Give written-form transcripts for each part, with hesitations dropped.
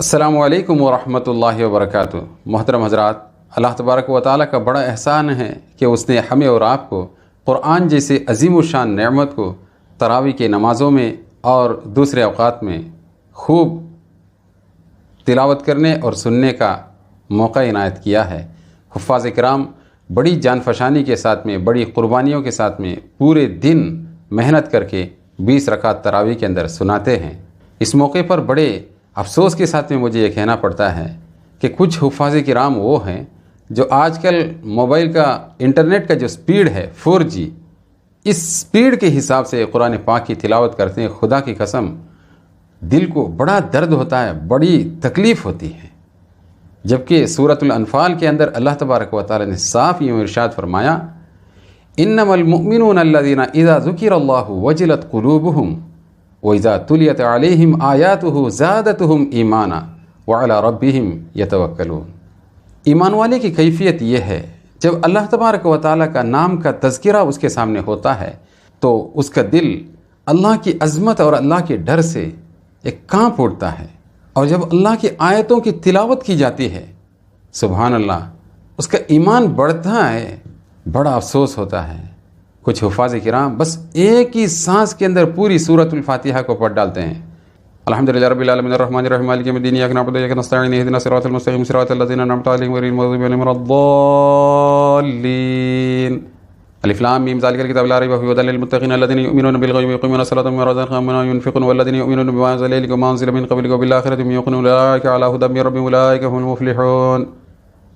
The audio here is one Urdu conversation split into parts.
السلام علیکم ورحمۃ اللہ وبرکاتہ۔ محترم حضرات، اللہ تبارک و تعالیٰ کا بڑا احسان ہے کہ اس نے ہمیں اور آپ کو قرآن جیسے عظیم الشان نعمت کو تراویح کی نمازوں میں اور دوسرے اوقات میں خوب تلاوت کرنے اور سننے کا موقع عنایت کیا ہے۔ حفاظ کرام بڑی جان فشانی کے ساتھ میں، بڑی قربانیوں کے ساتھ میں پورے دن محنت کر کے 20 رکعت تراویح کے اندر سناتے ہیں۔ اس موقع پر بڑے افسوس کے ساتھ میں مجھے یہ کہنا پڑتا ہے کہ کچھ حفاظ کرام وہ ہیں جو آج کل موبائل کا انٹرنیٹ کا جو سپیڈ ہے 4G، اس سپیڈ کے حساب سے قرآن پاک کی تلاوت کرتے ہیں۔ خدا کی قسم دل کو بڑا درد ہوتا ہے، بڑی تکلیف ہوتی ہے، جبکہ سورۃ الانفال کے اندر اللہ تبارک و تعالی نے صاف یہ ارشاد فرمایا، انما المؤمنون الذین اذا ذکر اللہ وجلت قلوبہم وَإِذَا تُلِيَتْ عَلَيْهِمْ آيَاتُهُ زَادَتْهُمْ إِيمَانًا وَعَلَى رَبِّهِمْ يَتَوَكَّلُونَ۔ ایمان والے کی کیفیت یہ ہے، جب اللہ تبارک و تعالیٰ کا نام کا تذکرہ اس کے سامنے ہوتا ہے تو اس کا دل اللہ کی عظمت اور اللہ کے ڈر سے ایک کانپ اٹھتا ہے، اور جب اللہ کی آیتوں کی تلاوت کی جاتی ہے، سبحان اللہ، اس کا ایمان بڑھتا ہے۔ بڑا افسوس ہوتا ہے، کچھ حفاظ کرام بس ایک ہی سانس کے اندر پوری سورۃ الفاتحہ کو پڑھ ڈالتے ہیں۔ الحمدللہ رب العالمین الرحمن الرحیم مالک یوم الدین ایاک نعبد و ایاک نستعین اهدنا الصراط المستقیم صراط الذین انعمت علیہم غیر المغضوب علیہم ولا الضالین۔ الف لام میم ذالک الکتاب لا ریب فیہ ھدی للمتقین الذین یؤمنون بالغیب ویقیمون الصلاۃ ومما رزقناهم ينفقون والذین یؤمنون بما انزل الیک وما انزل من قبلک وبالآخرۃ هم یوقنون اولئک علی ھدی من ربہم اولئک هم المفلحون۔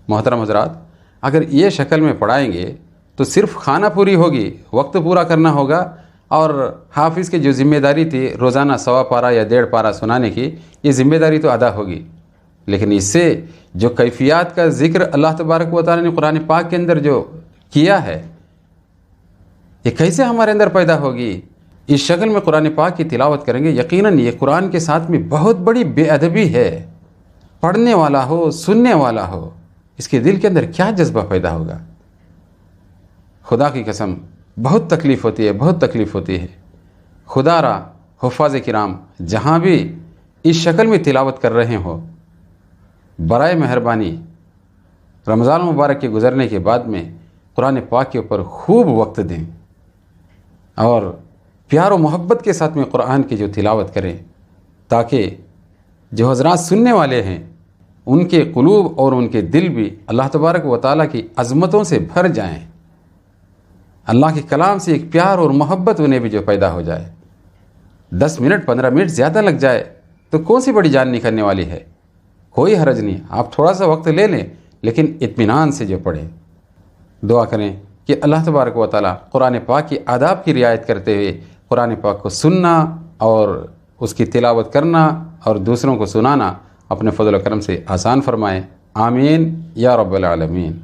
محترم حضرات، اگر یہ شکل میں پڑھائیں گے تو صرف خانہ پوری ہوگی، وقت پورا کرنا ہوگا، اور حافظ کی جو ذمہ داری تھی روزانہ 1.25 پارہ یا 1.5 پارہ سنانے کی، یہ ذمہ داری تو ادا ہوگی، لیکن اس سے جو کیفیات کا ذکر اللہ تبارک و تعالی نے قرآن پاک کے اندر جو کیا ہے، یہ کیسے ہمارے اندر پیدا ہوگی؟ اس شکل میں قرآن پاک کی تلاوت کریں گے، یقیناً یہ قرآن کے ساتھ میں بہت بڑی بے ادبی ہے۔ پڑھنے والا ہو، سننے والا ہو، اس کے دل کے اندر کیا جذبہ پیدا ہوگا؟ خدا کی قسم بہت تکلیف ہوتی ہے، بہت تکلیف ہوتی ہے۔ خدا را حفاظ کرام جہاں بھی اس شکل میں تلاوت کر رہے ہو، برائے مہربانی رمضان مبارک کے گزرنے کے بعد میں قرآن پاک کے اوپر خوب وقت دیں اور پیار و محبت کے ساتھ میں قرآن کی جو تلاوت کریں، تاکہ جو حضرات سننے والے ہیں ان کے قلوب اور ان کے دل بھی اللہ تبارک و تعالیٰ کی عظمتوں سے بھر جائیں، اللہ کے کلام سے ایک پیار اور محبت انہیں بھی جو پیدا ہو جائے۔ 10 منٹ 15 منٹ زیادہ لگ جائے تو کون سی بڑی جان نکلنے والی ہے؟ کوئی حرج نہیں، آپ تھوڑا سا وقت لے لیں، لیکن اطمینان سے جو پڑھیں۔ دعا کریں کہ اللہ تبارک و تعالیٰ قرآن پاک کی آداب کی رعایت کرتے ہوئے قرآن پاک کو سننا اور اس کی تلاوت کرنا اور دوسروں کو سنانا اپنے فضل و کرم سے آسان فرمائیں۔ آمین یا رب العالمین۔